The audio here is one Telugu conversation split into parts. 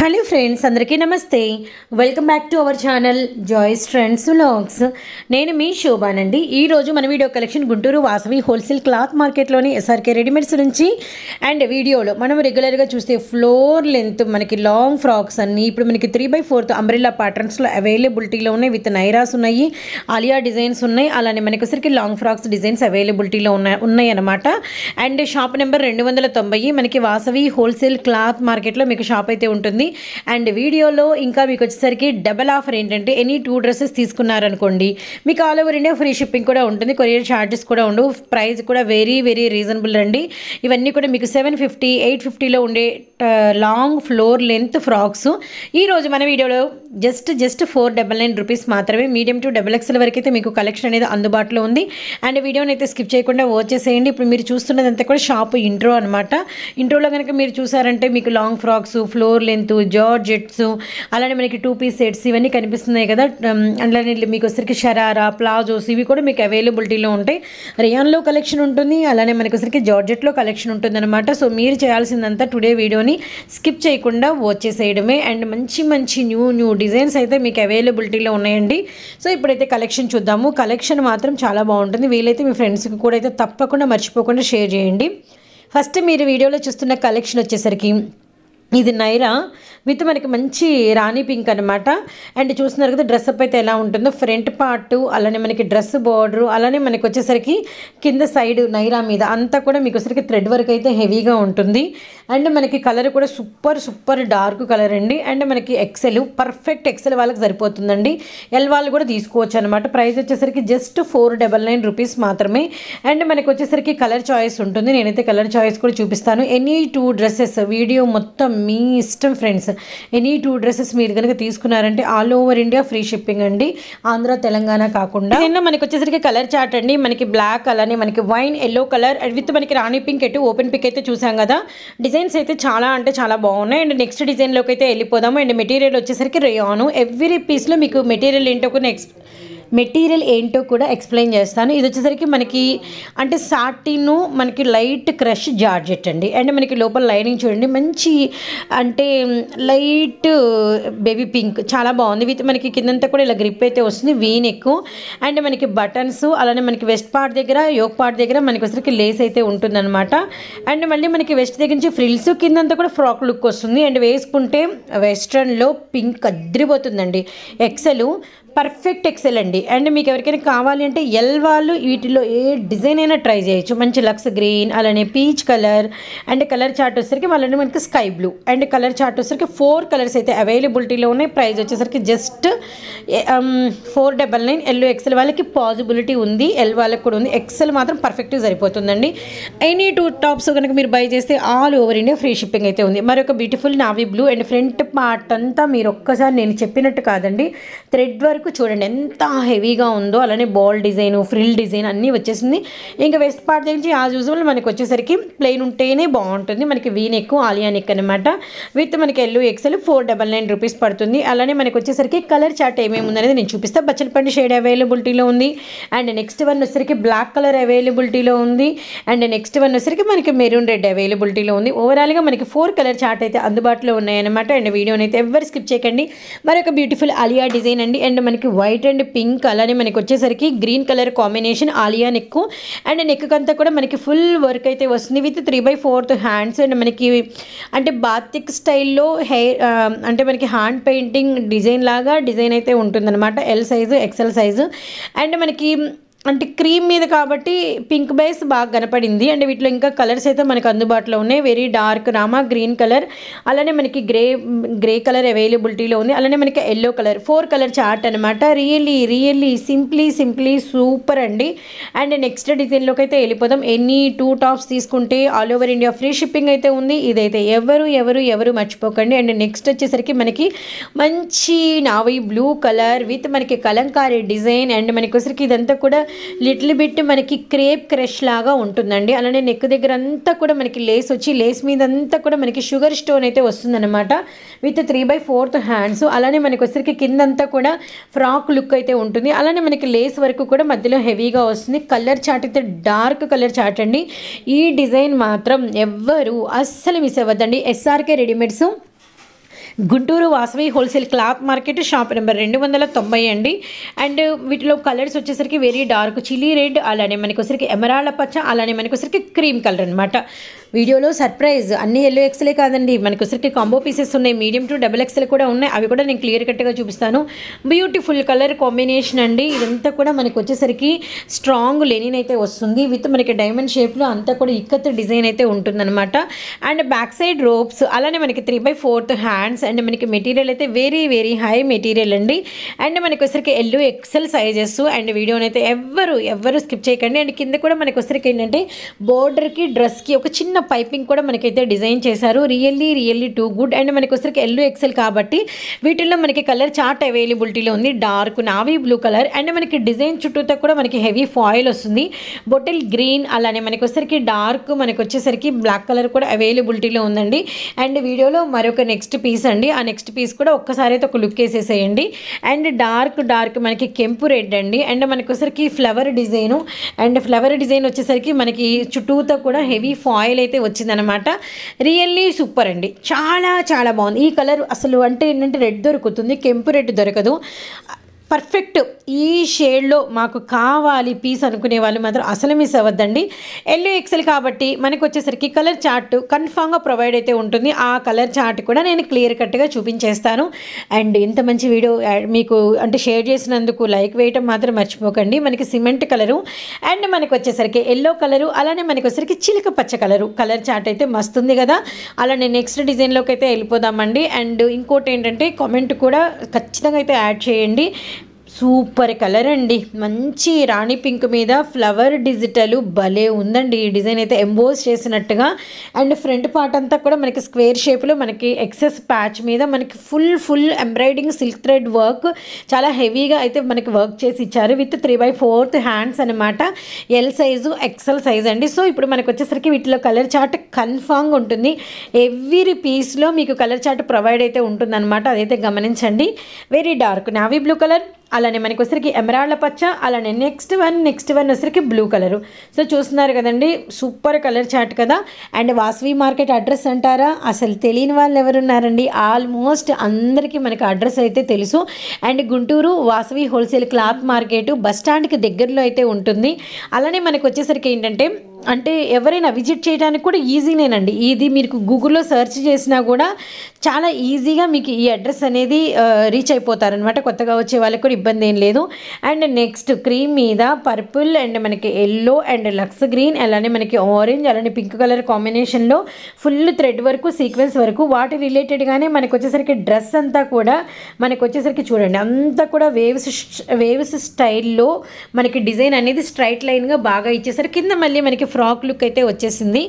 హలో ఫ్రెండ్స్, అందరికీ namaste. Welcome back to our channel joys trends vlogs. నేను మీ శోభానండి. ఈరోజు మన video collection Guntur Vasavi wholesale cloth మార్కెట్లోని ఎస్ఆర్కే రెడీమేడ్స్ నుంచి. అండ్ వీడియోలో మనం రెగ్యులర్గా చూస్తే ఫ్లోర్ లెంత్ మనకి లాంగ్ ఫ్రాక్స్ అన్నీ ఇప్పుడు మనకి 3/4 అంబ్రెల్లా ప్యాటర్న్స్లో అవైలబిలిటీలో ఉన్నాయి. విత్ నైరాస్ ఉన్నాయి, ఆలియా డిజైన్స్ ఉన్నాయి. అలానే మనకి వచ్చరికి లాంగ్ ఫ్రాక్స్ డిజైన్స్ అవైలబిలిటీలో ఉన్నాయి అన్నమాట. అండ్ షాప్ నెంబర్ 290 మనకి వాసవి హోల్సేల్ క్లాత్ మార్కెట్లో మీకు షాప్ అయితే ఉంటుంది. అండ్ వీడియోలో ఇంకా మీకు వచ్చేసరికి డబల్ ఆఫర్ ఏంటంటే ఎనీ 2 డ్రెస్సెస్ తీసుకున్నారనుకోండి మీకు all over India free shipping కూడా ఉంటుంది, కొరియర్ ఛార్జెస్ కూడా ఉండవు. ప్రైస్ కూడా వెరీ వెరీ రీజనబుల్ అండి. ఇవన్నీ కూడా మీకు 750, 850లో ఉండే లాంగ్ ఫ్లోర్ లెంత్ ఫ్రాక్స్. ఈరోజు మన వీడియోలో జస్ట్ 499 రూపీస్ మాత్రమే. మీడియం టు XXL వరకు అయితే మీకు కలెక్షన్ అనేది అందుబాటులో ఉంది. అండ్ వీడియోని అయితే స్కిప్ చేయకుండా వచ్చేసేయండి. ఇప్పుడు మీరు చూస్తున్నదంతా కూడా షాప్ ఇంట్రో అనమాట. ఇంట్రోలో కనుక మీరు చూసారంటే మీకు long frocks, floor length, georgettes, అలానే మనకి 2 పీస్ సెట్స్ ఇవన్నీ కనిపిస్తున్నాయి కదా. అలానే మీకు వచ్చరికి షరారా, ప్లాజోస్ ఇవి కూడా మీకు అవైలబిలిటీలో ఉంటాయి. రియాన్లో కలెక్షన్ ఉంటుంది, అలానే మనకి వచ్చరికి జార్జెట్లో కలెక్షన్ ఉంటుంది అనమాట. సో మీరు చేయాల్సిందంతా టుడే వీడియోని స్కిప్ చేయకుండా వచ్చేసేయడమే. అండ్ మంచి మంచి న్యూ డిజైన్స్ అయితే మీకు అవైలబిలిటీలో ఉన్నాయండి. సో ఇప్పుడైతే కలెక్షన్ చూద్దాము. కలెక్షన్ మాత్రం చాలా బాగుంటుంది. వీలైతే మీ ఫ్రెండ్స్కి కూడా అయితే తప్పకుండా మర్చిపోకుండా షేర్ చేయండి. ఫస్ట్ మీరు వీడియోలో చూస్తున్న కలెక్షన్ వచ్చేసరికి ఇది నైరా విత్ మనకి మంచి రాణి పింక్ అనమాట. అండ్ చూస్తున్నారు కదా డ్రెస్ అప్ అయితే ఎలా ఉంటుందో. ఫ్రంట్ పార్ట్, అలానే మనకి డ్రెస్ బార్డర్, అలానే మనకి వచ్చేసరికి కింద సైడ్ నైరా మీద అంతా కూడా మీకు వచ్చేసరికి థ్రెడ్ వర్క్ అయితే హెవీగా ఉంటుంది. అండ్ మనకి కలర్ కూడా సూపర్ డార్క్ కలర్ అండి. అండ్ మనకి పర్ఫెక్ట్ ఎక్సెల్ వాళ్ళకి సరిపోతుందండి. ఎల్ వాళ్ళు కూడా తీసుకోవచ్చు అనమాట. ప్రైస్ వచ్చేసరికి జస్ట్ 499 రూపీస్ మాత్రమే. అండ్ మనకి వచ్చేసరికి కలర్ చాయిస్ ఉంటుంది. నేనైతే కలర్ చాయిస్ కూడా చూపిస్తాను. ఎనీ 2 డ్రెస్సెస్ వీడియో మొత్తం మీ ఇష్టం ఫ్రెండ్స్. ఎనీ 2 డ్రెస్సెస్ మీరు కనుక తీసుకున్నారంటే all over India free shipping అండి, ఆంధ్ర తెలంగాణ కాకుండా. నిన్న మనకి వచ్చేసరికి కలర్ చార్ట్ అండి. మనకి బ్లాక్, అలానే మనకి వైన్ ఎల్లో కలర్ విత్ మనకి రాణి పింక్ ఎటు ఓపెన్ పిక్ అయితే చూసాం కదా. డిజైన్స్ అయితే చాలా అంటే చాలా బాగున్నాయి. అండ్ నెక్స్ట్ డిజైన్లోకి అయితే వెళ్ళిపోదాము. అండ్ మెటీరియల్ వచ్చేసరికి రేయాను. ఎవ్రీ పీస్లో మీకు మెటీరియల్ ఏంటో కూడా ఎక్స్ప్లెయిన్ చేస్తాను. ఇది వచ్చేసరికి మనకి అంటే సాటిన్, మనకి లైట్ క్రష్ జార్జెట్ అండి. అండ్ మనకి లోపల లైనింగ్ చూడండి, మంచి అంటే లైట్ బేబీ పింక్, చాలా బాగుంది. విత్ మనకి కిందంతా కూడా ఇలా గ్రిప్ అయితే వస్తుంది, వీ నెక్. అండ్ మనకి బటన్స్, అలానే మనకి వెస్ట్ పార్ట్ దగ్గర, యోక్ పార్ట్ దగ్గర మనకి వచ్చేసరికి లేస్ అయితే ఉంటుందన్నమాట. అండ్ మళ్ళీ మనకి వెస్ట్ దగ్గర నుంచి ఫ్రిల్స్, కిందంతా కూడా ఫ్రాక్ లుక్ వస్తుంది. అండ్ వేసుకుంటే వెస్ట్రన్లో పింక్ అద్రిపోతుందండి. పర్ఫెక్ట్ ఎక్సెల్ అండి. అండ్ మీకు ఎవరికైనా కావాలి అంటే ఎల్ వాళ్ళు వీటిలో ఏ డిజైన్ అయినా ట్రై చేయొచ్చు. మంచి లక్స్ గ్రీన్, అలానే peach colour. And colour chart వచ్చేసరికి వాళ్ళని మనకి sky blue. And colour chart వచ్చేసరికి 4 కలర్స్ అయితే అవైలబిలిటీలో ఉన్నాయి. ప్రైస్ వచ్చేసరికి జస్ట్ 499. ఎల్ ఎక్సెల్ వాళ్ళకి పాసిబిలిటీ ఉంది, ఎల్ వాళ్ళకి కూడా ఉంది. ఎక్సెల్ మాత్రం పర్ఫెక్ట్గా సరిపోతుందండి. ఎనీ 2 టాప్స్ కనుక మీరు బై చేస్తే all over India free shipping అయితే ఉంది. మరొక beautiful navy blue. And front part అంతా మీరు ఒక్కసారి నేను చెప్పినట్టు కాదండి, థ్రెడ్ వర్క్ చూడండి ఎంత హెవీగా ఉందో. అలానే బాల్ డిజైన్, ఫ్రిల్ డిజైన్ అన్నీ వచ్చేసింది. ఇంకా వెస్ట్ పార్ట్ నుంచి యాజ్ యూజువల్ మనకి వచ్చేసరికి ప్లెయిన్ ఉంటేనే బాగుంటుంది. మనకి వీ నెక్, ఆలియా నెక్ అనమాట. విత్ మనకి ఎల్లు ఎక్సెల్ 499 రూపీస్ పడుతుంది. అలానే మనకి వచ్చేసరికి కలర్ చార్ట్ ఏమేమి ఉందనేది నేను చూపిస్తాను. బచ్చలపండి షేడ్ అవైలబిలిటీలో ఉంది. అండ్ నెక్స్ట్ వన్ వచ్చేసరికి బ్లాక్ కలర్ అవైలబిలిటీలో ఉంది. అండ్ నెక్స్ట్ వన్ వచ్చేసరికి మనకి మెరూన్ రెడ్ అవైలబిలిటీలో ఉంది. ఓవరాల్గా మనకి 4 కలర్ చార్ట్ అయితే అందుబాటులో ఉన్నాయన్నమాట. అండ్ వీడియోని అయితే ఎవరు స్కిప్ చేయకండి. మరొక బ్యూటిఫుల్ ఆలియా డిజైన్ అండి. అండ్ మనకి వైట్ అండ్ పింక్, అలానే మనకి వచ్చేసరికి green colour combination Alia neck. And neck అంతా కూడా మనకి ఫుల్ వర్క్ అయితే వస్తుంది విత్ 3/4 హ్యాండ్స్. అండ్ మనకి అంటే బాతిక్ స్టైల్లో అంటే మనకి హ్యాండ్ పెయింటింగ్ డిజైన్ లాగా డిజైన్ అయితే ఉంటుందన్నమాట. L size, XL size. And మనకి అంటే క్రీమ్ మీద కాబట్టి పింక్ బేస్ బాగా కనపడింది. అండ్ వీటిలో ఇంకా కలర్స్ అయితే మనకు అందుబాటులో ఉన్నాయి. Very dark Rama green colour, అలానే మనకి గ్రే కలర్ అవైలబిలిటీలో ఉంది. అలానే మనకి ఎల్లో కలర్. 4 కలర్ చార్ట్ అనమాట. రియల్లీ సింప్లీ సూపర్ అండి. అండ్ నెక్స్ట్ డిజైన్లోకి అయితే వెళ్ళిపోదాం. ఎనీ 2 టాప్స్ తీసుకుంటే all over India free shipping అయితే ఉంది. ఇదైతే ఎవరు మర్చిపోకండి. అండ్ నెక్స్ట్ వచ్చేసరికి మనకి మంచి నావీ బ్లూ కలర్ విత్ మనకి కలంకారీ డిజైన్. అండ్ మనకి వచ్చరికి ఇదంతా కూడా లిటిల్ బిట్ మనకి క్రేప్ క్రష్ లాగా ఉంటుందండి. అలానే నెక్ దగ్గర అంతా కూడా మనకి లేస్ వచ్చి, లేస్ మీద అంతా కూడా మనకి షుగర్ స్టోన్ అయితే వస్తుందన్నమాట. With 3/4 hands. అలానే మనకి వచ్చరికి కిందంతా కూడా ఫ్రాక్ లుక్ అయితే ఉంటుంది. అలానే మనకి లేస్ వరకు కూడా మధ్యలో హెవీగా వస్తుంది. కలర్ చార్ట్ అయితే డార్క్ కలర్ చార్ట్ అండి. ఈ డిజైన్ మాత్రం ఎవ్వరు అస్సలు మిస్ అవ్వద్దండి. SRK readymades Guntur Vasavi wholesale cloth market shop number 290 అండి. అండ్ వీటిలో కలర్స్ వచ్చేసరికి వెరీ డార్క్ చిల్లీ రెడ్, అలానే మనకి వచ్చరికి ఎమరాల్డ్ పచ్చ, అలానే మనకి వచ్చరికి క్రీమ్ కలర్ అనమాట. వీడియోలో సర్ప్రైజ్ అన్ని ఎల్లో ఎక్స్లే కాదండి, మనకి వచ్చరికి కాంబో పీసెస్ ఉన్నాయి, మీడియం టు డబుల్ ఎక్స్ఎల్ కూడా ఉన్నాయి. అవి కూడా నేను క్లియర్ కట్గా చూపిస్తాను. బ్యూటిఫుల్ కలర్ కాంబినేషన్ అండి. ఇదంతా కూడా మనకి వచ్చేసరికి స్ట్రాంగ్ లెనిన్ అయితే వస్తుంది విత్ మనకి డైమండ్ షేప్లో అంతా కూడా ఇక్కత్ డిజైన్ అయితే ఉంటుందన్నమాట. అండ్ బ్యాక్ సైడ్ రోప్స్, అలానే మనకి 3/4 హ్యాండ్స్. అండ్ మనకి మెటీరియల్ అయితే వెరీ వెరీ హై మెటీరియల్ అండి. అండ్ మనకి వచ్చరికి ఎల్లో ఎక్సెల్ సైజెస్. అండ్ వీడియోని అయితే ఎవ్వరు స్కిప్ చేయకండి. అండ్ కింద కూడా మనకి వచ్చరికి ఏంటంటే బోర్డర్కి డ్రెస్కి ఒక చిన్న పైపింగ్ కూడా మనకైతే డిజైన్ చేశారు. Really too good. అండ్ మనకి వచ్చరికి ఎల్లో ఎక్సెల్ కాబట్టి వీటిల్లో మనకి కలర్ చార్ట్ అవైలబిలిటీలో ఉంది. Dark navy blue colour. And మనకి డిజైన్ చుట్టూతో కూడా మనకి హెవీ ఫాయిల్ వస్తుంది. బొటిల్ గ్రీన్, అలానే మనకి వచ్చరికి డార్క్, మనకి వచ్చేసరికి బ్లాక్ కలర్ కూడా అవైలబిలిటీలో ఉందండి. అండ్ వీడియోలో మరొక నెక్స్ట్ పీస్ అండి. ఆ నెక్స్ట్ పీస్ కూడా ఒక్కసారి అయితే ఒక లుక్ వేసేసేయండి. అండ్ డార్క్ మనకి కెంపు రెడ్ అండి. అండ్ మనకి వచ్చరికి flower design. And flower design వచ్చేసరికి మనకి చుట్టూతో కూడా హెవీ ఫాయిల్ అయితే వచ్చిందనమాట. రియల్లీ సూపర్ అండి. చాలా బాగుంది. ఈ కలర్ అసలు అంటే ఏంటంటే రెడ్ దొరుకుతుంది, కెంపు రెడ్ దొరకదు. పర్ఫెక్ట్ ఈ షేడ్లో మాకు కావాలి పీస్ అనుకునే వాళ్ళు మాత్రం అసలు మిస్ అవ్వద్దండి. ఎల్లో ఎక్సెల్ కాబట్టి మనకు వచ్చేసరికి కలర్ చార్ట్ కన్ఫామ్గా ప్రొవైడ్ అయితే ఉంటుంది. ఆ కలర్ చార్ట్ కూడా నేను క్లియర్ కట్గా చూపించేస్తాను. అండ్ ఇంత మంచి వీడియో మీకు అంటే షేర్ చేసినందుకు లైక్ వేయటం మాత్రం మర్చిపోకండి. మనకి సిమెంట్ కలరు, అండ్ మనకి వచ్చేసరికి ఎల్లో కలరు, అలానే మనకి వచ్చేసరికి చిలక పచ్చ కలర్ చార్ట్ అయితే మస్తుంది కదా. అలానే నెక్స్ట్ డిజైన్లోకి అయితే వెళ్ళిపోదామండి. అండ్ ఇంకోటి ఏంటంటే కామెంట్ కూడా ఖచ్చితంగా అయితే యాడ్ చేయండి. సూపర్ కలర్ అండి. మంచి రాణి పింక్ మీద ఫ్లవర్ డిజిటల్ భలే ఉందండి. ఈ డిజైన్ అయితే ఎంబోస్ చేసినట్టుగా. అండ్ ఫ్రంట్ పార్ట్ అంతా కూడా మనకి స్క్వేర్ షేప్లో మనకి ఎక్సెస్ ప్యాచ్ మీద మనకి full embroidering silk thread work చాలా హెవీగా అయితే మనకి వర్క్ చేసి ఇచ్చారు. విత్ 3/4 హ్యాండ్స్ అనమాట. ఎల్ సైజు ఎక్సెల్ సైజ్ అండి. సో ఇప్పుడు మనకు వచ్చేసరికి వీటిలో కలర్ చార్ట్ కన్ఫామ్గా ఉంటుంది. ఎవ్రీ పీస్లో మీకు కలర్ చార్ట్ ప్రొవైడ్ అయితే ఉంటుందన్నమాట. అదైతే గమనించండి. Very dark navy blue colour, అలానే మనకి వచ్చరికి ఎమరాల్డ్ పచ్చ, అలానే నెక్స్ట్ వన్ వచ్చరికి బ్లూ కలరు. సో చూస్తున్నారు కదండి, సూపర్ కలర్ చార్ట్ కదా. అండ్ వాసవి మార్కెట్ అడ్రస్ అంటారా, అసలు తెలియని వాళ్ళు ఎవరున్నారండి. ఆల్మోస్ట్ అందరికీ మనకి అడ్రస్ అయితే తెలుసు. And Guntur Vasavi wholesale cloth market bus స్టాండ్కి దగ్గరలో అయితే ఉంటుంది. అలానే మనకు వచ్చేసరికి ఏంటంటే అంటే ఎవరైనా విజిట్ చేయడానికి కూడా ఈజీనేనండి. ఇది మీకు గూగుల్లో సెర్చ్ చేసినా కూడా చాలా ఈజీగా మీకు ఈ అడ్రస్ అనేది రీచ్ అయిపోతారనమాట. కొత్తగా వచ్చే వాళ్ళకి కూడా ఇబ్బంది ఏం లేదు. అండ్ నెక్స్ట్ క్రీమ్ మీద పర్పుల్, అండ్ మనకి ఎల్లో, అండ్ లక్స్ గ్రీన్, అలానే మనకి ఆరెంజ్, అలానే పింక్ కలర్ కాంబినేషన్లో ఫుల్ థ్రెడ్ వరకు సీక్వెన్స్ వరకు వాటి రిలేటెడ్గానే మనకు వచ్చేసరికి డ్రెస్ అంతా కూడా మనకు వచ్చేసరికి చూడండి అంతా కూడా వేవ్స్ స్టైల్లో మనకి డిజైన్ అనేది స్ట్రైట్ లైన్గా బాగా ఇచ్చేసరికి కింద మళ్ళీ మనకి ఫ్రాక్ లుక్ అయితే వచ్చేసింది.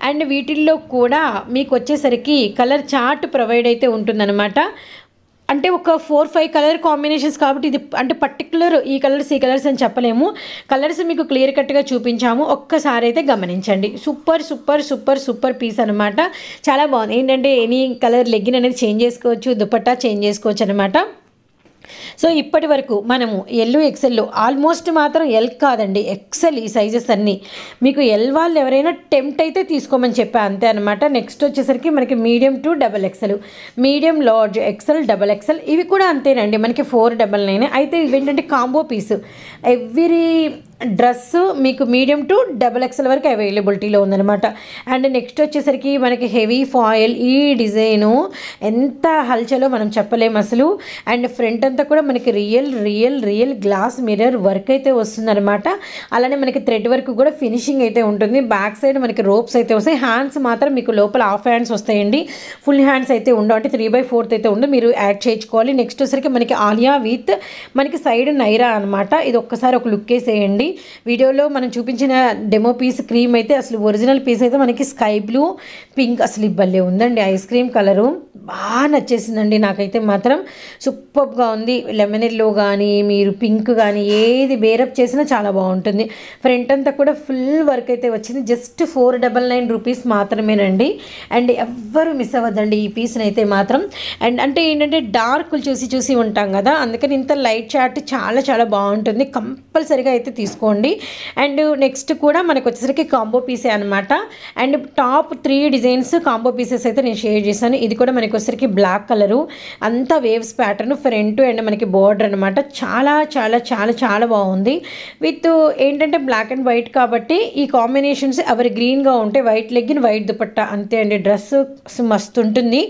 అండ్ వీటిల్లో కూడా మీకు వచ్చేసరికి కలర్ చార్ట్ ప్రొవైడ్ అయితే ఉంటుందన్నమాట. అంటే ఒక 4-5 కలర్ కాంబినేషన్స్ కాబట్టి ఇది అంటే పర్టికులర్ ఈ కలర్స్ ఈ అని చెప్పలేము. కలర్స్ మీకు క్లియర్ కట్గా చూపించాము, ఒక్కసారి అయితే గమనించండి. సూపర్ పీస్ అనమాట. చాలా బాగుంది. ఏంటంటే ఎనీ కలర్ లెగ్గిన్ అనేది చేంజ్ చేసుకోవచ్చు, దుపట్టా చేంజ్ చేసుకోవచ్చు అనమాట. సో ఇప్పటి వరకు మనము ఎల్ ఎక్సెల్లో ఆల్మోస్ట్ మాత్రం ఎల్ కాదండి ఎక్సెల్ ఈ సైజెస్ అన్నీ మీకు ఎల్ వాళ్ళు ఎవరైనా టెంప్ట్ అయితే తీసుకోమని చెప్పా అంతే అనమాట. నెక్స్ట్ వచ్చేసరికి మనకి medium to double XL, medium large XL, double XL ఇవి కూడా అంతేనండి. మనకి 499 అయితే ఇవేంటంటే కాంబో పీస్. ఎవ్రీ డ్రెస్ మీకు మీడియం టు డబల్ ఎక్సెల్ వరకు అవైలబిలిటీలో ఉందన్నమాట. అండ్ నెక్స్ట్ వచ్చేసరికి మనకి హెవీ ఫాయిల్, ఈ డిజైను ఎంత హల్చలో మనం చెప్పలేము అసలు. అండ్ ఫ్రంట్ అంతా కూడా మనకి రియల్ గ్లాస్ మిర్రర్ వర్క్ అయితే వస్తుందన్నమాట. అలానే మనకి థ్రెడ్ వర్క్ కూడా ఫినిషింగ్ అయితే ఉంటుంది. బ్యాక్ సైడ్ మనకి రోప్స్ అయితే వస్తాయి. హ్యాండ్స్ మాత్రం మీకు లోపల హాఫ్ హ్యాండ్స్ వస్తాయండి, ఫుల్ హ్యాండ్స్ అయితే ఉండవు. అంటే 3/4 అయితే ఉండవు, మీరు యాడ్ చేయించుకోవాలి. నెక్స్ట్ వచ్చేసరికి మనకి ఆలియా విత్ మనకి సైడ్ నైరా అనమాట. ఇది ఒక్కసారి ఒక లుక్ వేసేయండి. వీడియోలో మనం చూపించిన డెమో పీస్ క్రీమ్ అయితే అసలు ఒరిజినల్ పీస్ అయితే మనకి స్కై బ్లూ పింక్ అసలు ఇబ్బంది ఉందండి. ఐస్ క్రీమ్ కలరు బాగా నచ్చేసిందండి నాకైతే మాత్రం. సూపర్గా ఉంది. బాగుంది. లెమన్ ఎల్లో కానీ మీరు పింక్ కానీ ఏది బేరప్ చేసినా చాలా బాగుంటుంది. ఫ్రంట్ అంతా కూడా ఫుల్ వర్క్ అయితే వచ్చింది. జస్ట్ 499 రూపీస్ మాత్రమేనండి. అండ్ ఎవ్వరు మిస్ అవ్వద్దండి ఈ పీస్ని అయితే మాత్రం. అండ్ అంటే ఏంటంటే డార్క్లు చూసి ఉంటాం కదా, అందుకని ఇంత లైట్ చార్ట్ చాలా చాలా బాగుంటుంది. కంపల్సరీగా అయితే తీసుకోండి. అండ్ నెక్స్ట్ కూడా మనకు వచ్చేసరికి కాంబో పీసే అనమాట. And top 3 designs combo pieces అయితే నేను షేర్ చేశాను. ఇది కూడా మనకి వచ్చేసరికి బ్లాక్ కలరు, అంతా వేవ్స్ ప్యాటర్న్, ఫ్రంట్ అండ్ మనకి బోర్డర్ అనమాట. చాలా చాలా చాలా చాలా బాగుంది. విత్ ఏంటంటే బ్లాక్ అండ్ వైట్ కాబట్టి ఈ కాంబినేషన్స్ ఎవరి గ్రీన్గా ఉంటే వైట్ లెగ్గిన్ వైట్ దుపట్టా అంతే అండి. డ్రెస్ మస్తు ఉంటుంది.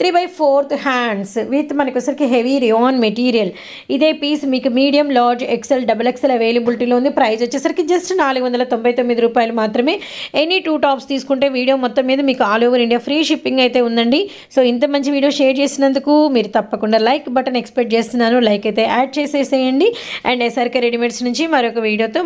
3/4 హ్యాండ్స్ విత్ మనకి వచ్చేసరికి హెవీ రియాన్ మెటీరియల్. ఇదే పీస్ మీకు మీడియం, లార్జ్, ఎక్సెల్, XXL అవైలబిలిటీలో ఉంది. ప్రైస్ వచ్చేసరికి జస్ట్ 499 రూపాయలు మాత్రమే. ఎనీ 2 టాప్స్ తీసుకుంటే వీడియో మొత్తం మీద మీకు all over India free shipping అయితే ఉందండి. సో ఇంత మంచి వీడియో షేర్ చేసినందుకు మీరు తప్పకుండా లైక్ బటన్ ఎక్స్పెక్ట్ చేస్తున్నాను. లైక్ అయితే యాడ్ చేసేసేయండి. అండ్ SRK రెడీమేడ్స్ నుంచి మరొక వీడియోతో